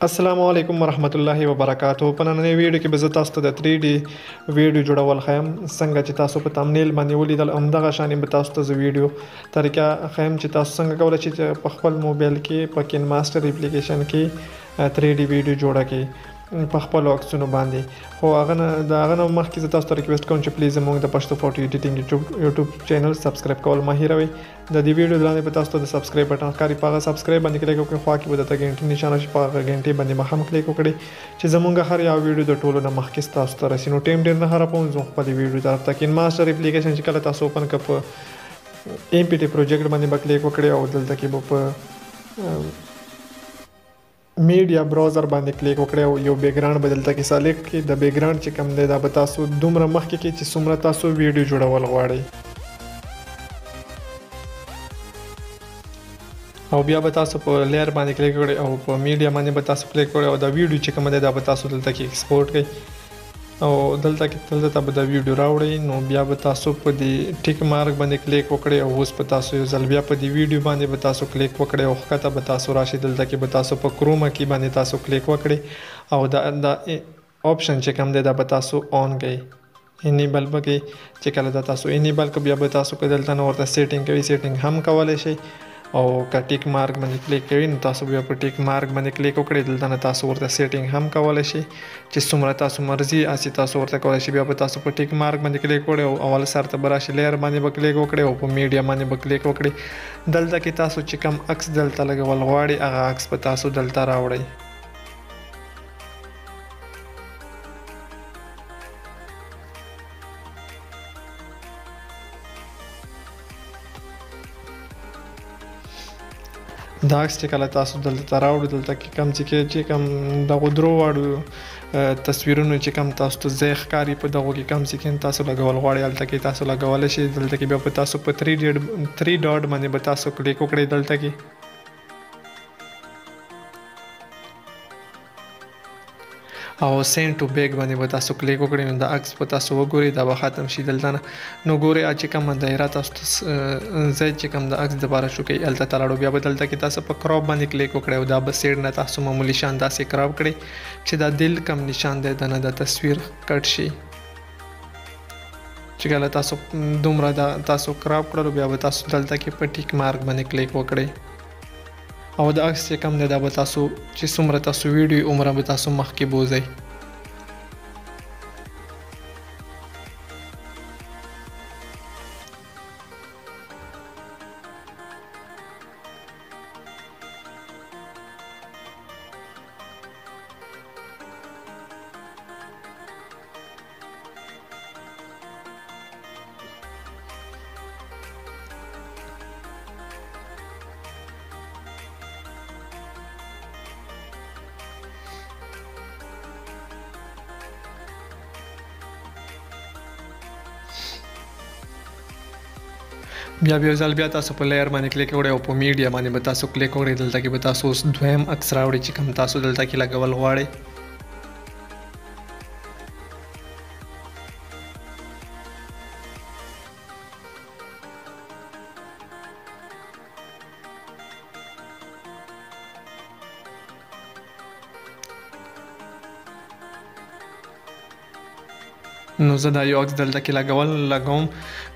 السلام علیکم ورحمت الله وبرکاتہ. په نننۍ ویډیو کې به زه تاسو ته د 3D ویډیو جوړول ښیم. څنګه چې تاسو په تمنیل باندې ولیدل همدغه شانې به تاسو ته زه ویډیو طریقه ښیم چې تاسو څنګه کولی شئ چې په خپل موبایل کې په کین ماسټر اپلیکیشن کې 3D ویډیو جوړه کړئ په خپلو عکسونو باندې. خو هغه نه مخکې زه تاسو ته ریکویسټ کوم چې پلیز زموږ د پښتو فوټو ایډیټینګ یوټیوب چینل سبسکرایب کول مه هیروئ. د دې ویډیو لاندې به تاسو ته د سبسکرایب بټن ښکاري، په هغه سبسکرایب باندې کلیک وکړئ. خوا کې به درته ګنټې نشان شي، په هغه ګنټې باندې به هم کلیک وکړئ چې زموږ هر یو ویډیو د ټولو نه مخکې تاسو ته رسي. نو ټایم ډېر نه خرابوم، زه خپلې ویډیو طرف ته کین ماسټر اپلیکیشن چې کله تاسو اوپن کړئ په MPT پروجیکټ باندې به کلیک وکړئ او دلته کې به په میډیا براوزر باندې کلیک وکړئ او یو بیکګراوند به دلته کې سلیکټ کړئ. د بیکګراوند چې کوم دی دا به تاسو دومره مخکې کړئ چې څومره تاسو ویډیو جوړول غواړئ، او بیا به تاسو په لیر باندې کلیک وکړئ او په میډیا باندې به تاسو کلیک وکړئ او دا ویډیو چې کوم دی دا به تاسو دلته کې ایکسپورټ کړئ او دلته ته به دا ویډیو راوړئ. نو بیا به تاسو په دې ټیک مارک باندې کلیک وکړئ او اوس په تاسو یو ځل بیا په دې ویډیو باندې به تاسو کلیک وکړئ او ښکته به تاسو راشي. دلته کې به تاسو په کروما کې باندې تاسو کلیک وکړئ او دا آپشن چې کوم دی دا به تاسو آن کړئ، انیبل به کړئ. چې کله دا تاسو انیبل کړئ بیا به تاسو که دلته نه ورته سیټینګ کوئ سیټینګ هم کولی شئ او که ټیک مارک باندې کلیک کوئ نو تاسو بیا په ټیک مارک باندې کلیک وکړئ. دلته نه تاسو ورته سیټینګ هم کولی شئ چې څومره تاسو مرضي هسې تاسو ورته کولی شئ. بیا به تاسو په ټیک مارک باندې کلیک وکړئ او اول سر ته به راشي لیر باندې به کلیک وکړئ او په میډیا باندې به کلیک وکړئ. دلته کې تاسو چې کوم عکس دلته لګول غواړئ هغه عکس به تاسو دلته راوړئ. دا عکس چې کله تاسو دلته راوړئ دلته کې کوم چې کوم دغو درو واړو تصویرونو چې کوم تاسو ته ځای ښکاري په دغو کې کوم چې تاسو لګول غواړئ هلته کې تاسو لګولی شئ. دلته کې بیا په تاسو په 3 ډاټ باندې به تاسو کلیک وکړئ دلته کې او سینډ ټو بیک باندې به تاسو کلیک وکړئ نو دا عکس به تاسو وګورئ دا به ختم شي دلته نه. نو ګورئ چې کومه دایره تاسو ځای چې کوم د عکس دپاره شو کوئ هلته ته لاړو. بیا به دلته کې تاسو په کراپ باندې کلیک وکړئ او دا به سیډ نه تاسو معمولي شان داسې کراپ کړئ چې دا دل کم نشان دی د نه د تصویر کټ شي. چې کله تاسو دومره دا تاسو کراپ کړلو بیا به تاسو دلته کې په ټیک مارک باندې کلیک وکړئ او د عکس چې کوم دی دا به تاسو چې څومره تاسو ویډیو عمره به تاسو مخکې بوځئ. بیا ځل بیا تاسو په لیر باندې کلیک وکړئ او په میډیا باندې به تاسو کلیک وکړئ. دلته کې به تاسو اوس دویم عکس راوړئ چې کوم تاسو دلته کې لګول غواړئ. نو زه دا یو عکس دلته کې لګوم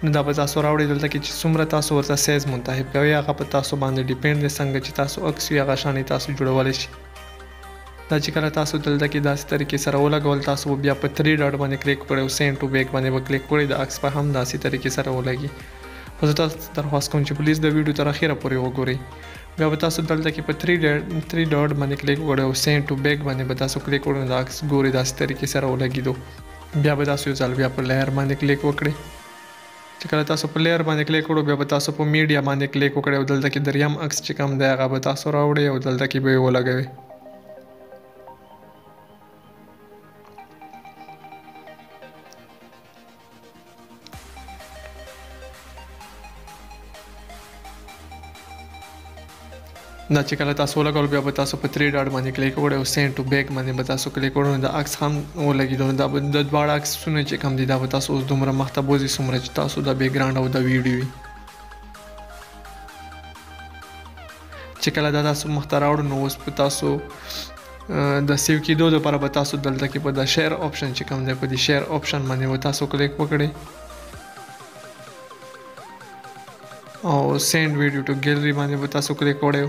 نو دا به تاسو راوړئ. دلته کې چې څومره تاسو ورته سایز منتخب کوئ هغه په تاسو باندې ډیپینډ دی، څنګه چې تاسو عکس وي هغه شانې تاسو جوړولی شئ. دا چې کله تاسو دلته کې داسې طریقې سره ولګول تاسو به بیا په 3 ډاټ باندې کلیک وکړئ او سینډ ټو بیک باندې به کلیک وکړئ د عکس په هم داسې طریقې سره ولګي. خو زه تاسو درخواست کوم چې پلیز د ویډیو تر اخره پورې وګورئ. بیا به تاسو دلته کې په 3 ډاټ باندې کلیک وکړئ او سینډ ټو بیک باندې به تاسو کلیک وکړئ د عکس ګورئ داسې طریقې سره ولګېدو. بیا به تاسو یو ځل بیا په لیر باندې کلیک وکړئ. چې کله تاسو په لیر باندې کلیک وکړو بیا به تاسو په میډیا باندې کلیک وکړئ او دلته کې دریم عکس چې کوم دی هغه به تاسو راوړئ او دلته کې به یې ولګوئ. دا چې کله تاسو ولګول بیا به تاسو په 3 ډاټ باندې کلیک وکړئ او سینډ ټو بیک باندې به تاسو کلیک وکړئ نو د عکس هم ولګېدو. نو دا به د دواړه عکسونه چې کوم دي دا به تاسو اوس دومره مخته بوځي څومره چې تاسو د بیکګراوند او د ویډیو وي. چې کله دا تاسو مخته راوړو نو اوس په تاسو د سیو کېدو لپاره به تاسو دلته کې په د شیر آپشن چې کوم دی په دې شیر آپشن باندې به تاسو کلیک وکړئ او سینډ ویډیو ټو ګیلري باندې به تاسو کلیک وکړئ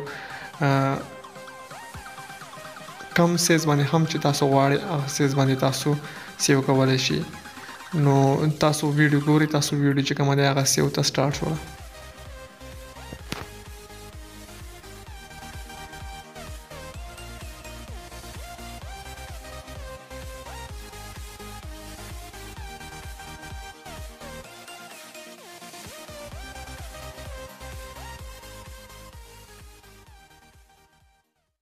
کم سیز باندې هم چې تاسو غواړئ هغه سیز باندې تاسو سیو کولی شئ نو تاسو ویډیو ګورئ تاسو ویډیو چې کومه دی هغه سیو ته سټارټ شوه